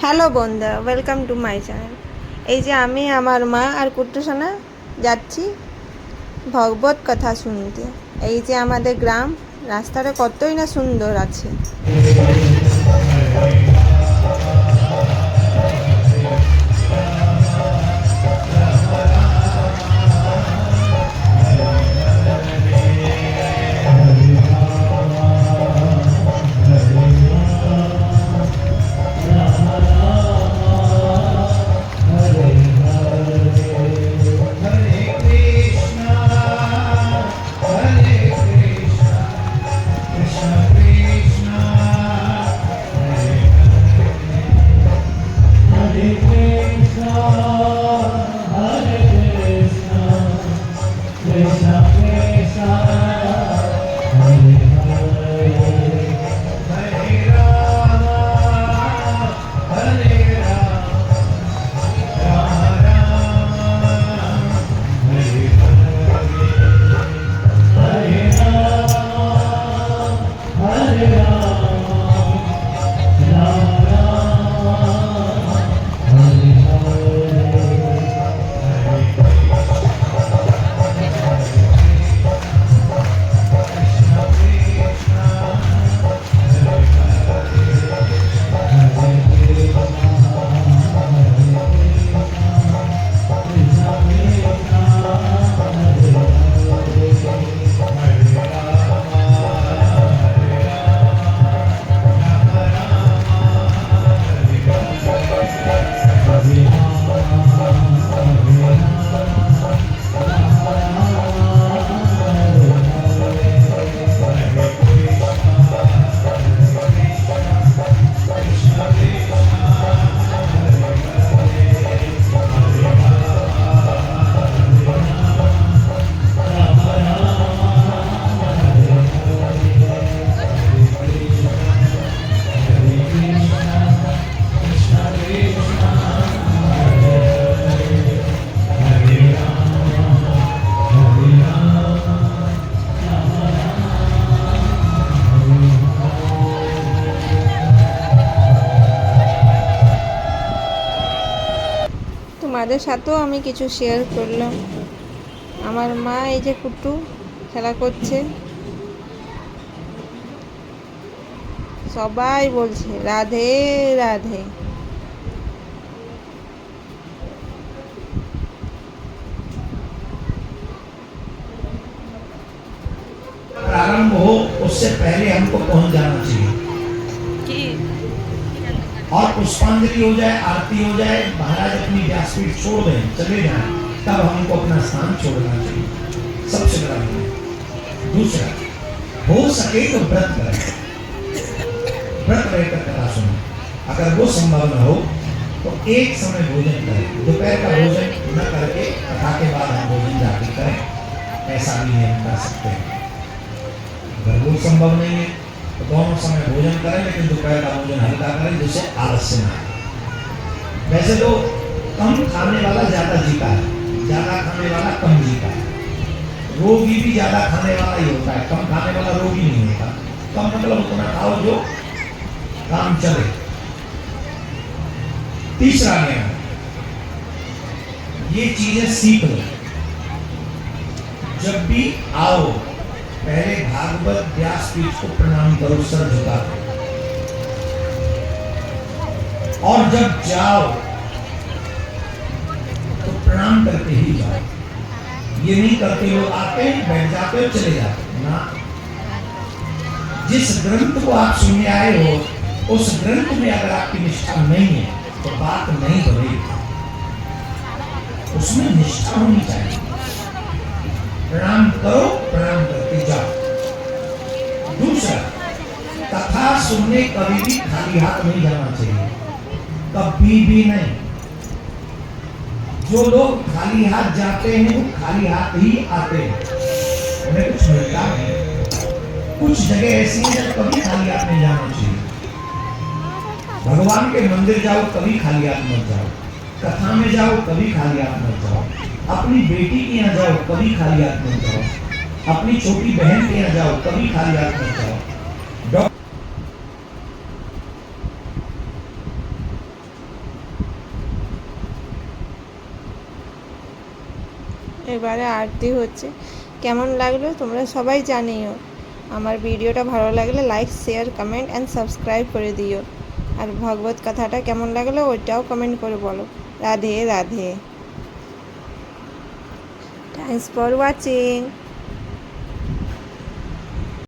Hello বন্ধুরা, welcome to my channel. এই যে আমি আমার মা আর কুট্টুসোনা যাচ্ছি ভগবত কথা শুনতে। এই যে আমাদের গ্রাম, রাস্তাটা কতই না সুন্দর আছে। তোমাদের সাথেও আমি কিছু শেয়ার করলাম। আমার মা এই যে কুট্টু খেলা করছে, সবাই বলছে রাধে রাধে। प्रारंभ हो उससे पहले हमको पहुंच जाना चाहिए और पुष्पांजलि हो जाए, आरती हो जाए, महाराज अपनी व्यासपीठ छोड़ दें, चले जाएं, तब हमको अपना स्थान छोड़ना चाहिए। सबसे बड़ा है। दूसरा, हो सके तो व्रत करें, व्रत रहकर कथा सुने। अगर वो संभव न हो तो एक समय भोजन करें, दोपहर का भोजन न करके कथा के बाद हम भोजन जाके करें, ऐसा भी हम कर सकते हैं। अगर वो संभव नहीं है तो दोनों समय भोजन करें, लेकिन दोपहर का भोजन हल्का करें जिससे आलस्य न आए। वैसे तो कम खाने वाला ज्यादा जीता है, ज्यादा खाने वाला कम जीता है। रोगी भी ज्यादा खाने वाला ही होता है, कम खाने वाला रोगी नहीं होता। कम मतलब उतना खाओ जो काम चले। तीसरा नियम, ये चीजें सीख लो। जब भी आओ पहले भागवत व्यासपीठ को प्रणाम करो, सर झुका दो, और जब जाओ तो प्रणाम करके ही जाओ। ये नहीं करते लोग आते हैं, बैठ जाते हो, चले जाते ना। जिस ग्रंथ को आप सुनने आए हो उस ग्रंथ में अगर आपकी निष्ठा नहीं है तो बात नहीं बनेगी, उसमें निष्ठा होनी चाहिए। प्रणाम करो, प्रणाम करके जाओ। दूसरा, कथा सुनने कभी भी खाली हाथ नहीं जाना चाहिए, कभी भी नहीं। जो लोग खाली हाथ जाते हैं वो खाली हाथ ही आते हैं, उन्हें कुछ मिलता नहीं। कुछ जगह ऐसी है जब कभी खाली हाथ नहीं जाना चाहिए। भगवान के मंदिर जाओ कभी खाली हाथ मत जाओ, कथा में जाओ कभी खाली हाथ मत जाओ, अपनी बेटी के यहाँ जाओ कभी खाली हाथ मत जाओ, अपनी छोटी बहन के यहाँ जाओ कभी खाली हाथ मत जाओ। এবারে আরতি হচ্ছে। কেমন লাগলো তোমরা সবাই জানিও। আমার ভিডিওটা ভালো লাগলে like share comment and subscribe করে দিও। আর ভগবত কথাটা কেমন লাগলো ওইটাও কমেন্ট করে বলো। Radhe Radhe. Thanks for watching.